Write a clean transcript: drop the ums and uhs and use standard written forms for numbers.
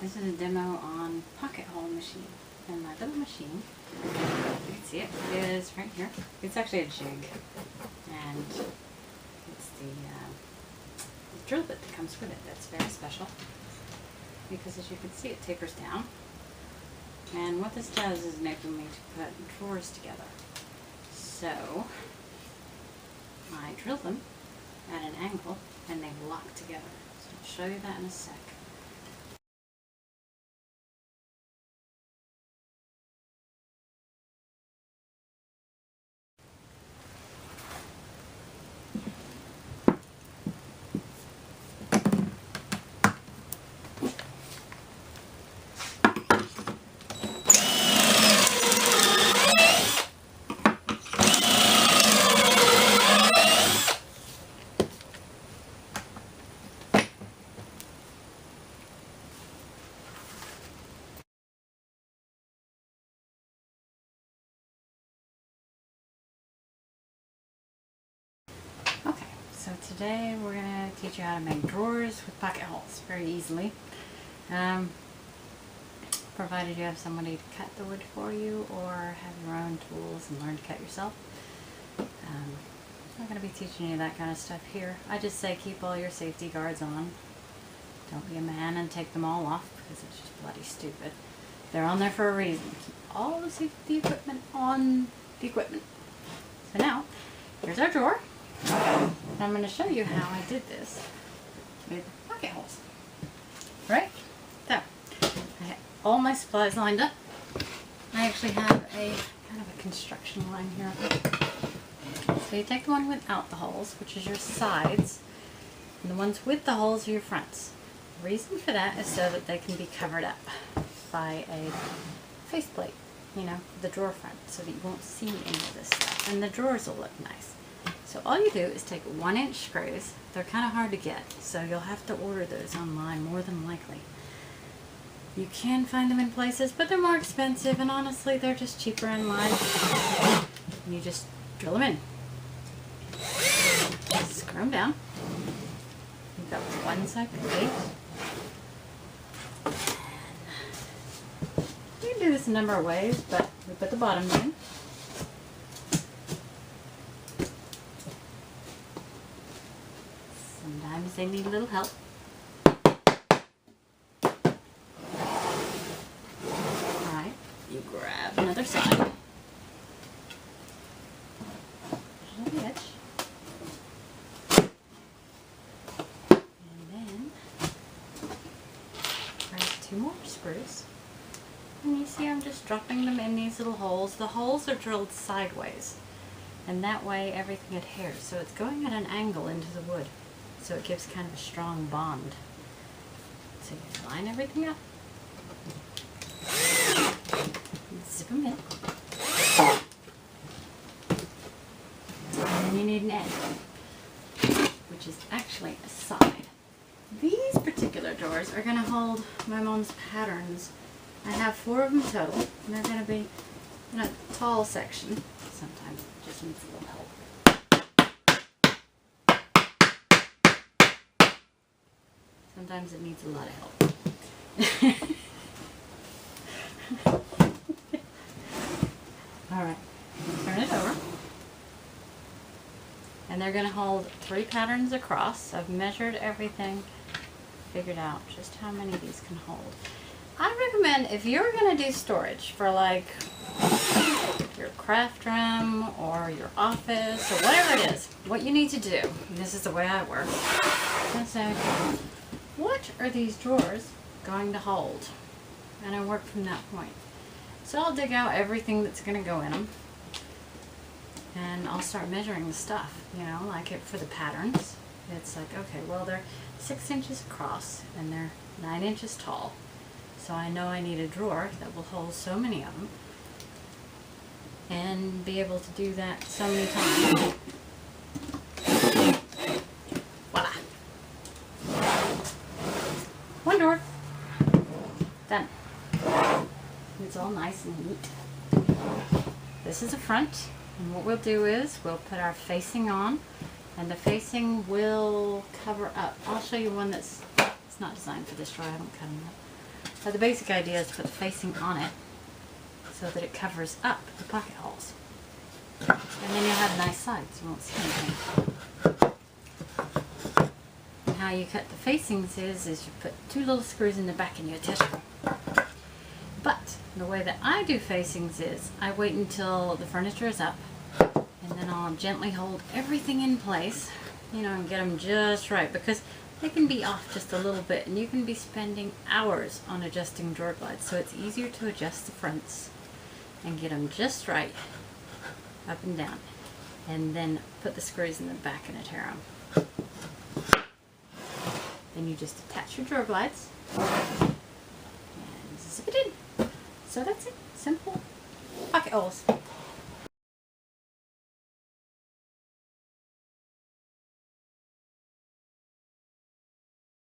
This is a demo on pocket hole machine. And my little machine, you can see it, is right here. It's actually a jig. And it's the drill bit that comes with it that's very special. Because as you can see, it tapers down. And what this does is enable me to put drawers together. So I drill them at an angle and they lock together. So I'll show you that in a sec. Okay, so today we're going to teach you how to make drawers with pocket holes very easily. Provided you have somebody to cut the wood for you or have your own tools and learn to cut yourself. I'm not going to be teaching you that kind of stuff here. I just say keep all your safety guards on. Don't be a man and take them all off because it's just bloody stupid. They're on there for a reason. Keep all the safety equipment on the equipment. So now, here's our drawer. And I'm going to show you how I did this with pocket holes. Right? So, I have all my supplies lined up. I actually have a kind of a construction line here. So you take the one without the holes, which is your sides, and the ones with the holes are your fronts. The reason for that is so that they can be covered up by a faceplate, you know, the drawer front, so that you won't see any of this stuff. And the drawers will look nice. So all you do is take 1-inch screws. They're kind of hard to get, so you'll have to order those online more than likely. You can find them in places, but they're more expensive, and honestly, they're just cheaper online. And you just drill them in. Screw them down. You've got one side complete. You can do this a number of ways, but we put the bottom in. Sometimes they need a little help. Alright, you grab another side. On the edge. And then grab 2 more screws. And you see I'm just dropping them in these little holes. The holes are drilled sideways. And that way everything adheres. So it's going at an angle into the wood. So it gives kind of a strong bond. So you line everything up. Zip them in. And then you need an end, which is actually a side. These particular drawers are going to hold my mom's patterns. I have 4 of them total, and they're going to be in a tall section. Sometimes it just needs a little help. Sometimes it needs a lot of help. Alright, turn it over. And they're going to hold 3 patterns across. I've measured everything, figured out just how many of these can hold. I recommend if you're going to do storage for like your craft room or your office or whatever it is, what you need to do, and this is the way I work, is say, what are these drawers going to hold? And I work from that point. So I'll dig out everything that's going to go in them. And I'll start measuring the stuff, you know, like it for the patterns. It's like, okay, well, they're 6 inches across and they're 9 inches tall. So I know I need a drawer that will hold so many of them. And be able to do that so many times. Voila. One drawer. Done. It's all nice and neat. This is the front, and what we'll do is we'll put our facing on, and the facing will cover up. I'll show you one that's it's not designed for this drawer. I haven't cut them up. But the basic idea is to put the facing on it so that it covers up the pocket holes. And then you'll have nice sides, you won't see anything. And how you cut the facings is you put 2 little screws in the back and you attach them. But the way that I do facings is I wait until the furniture is up, and then I'll gently hold everything in place, you know, and get them just right, because they can be off just a little bit and you can be spending hours on adjusting drawer glides. So it's easier to adjust the fronts and get them just right, up and down, and then put the screws in the back and attach them. Then you just attach your drawer glides and zip it in. So that's it. Simple pocket holes.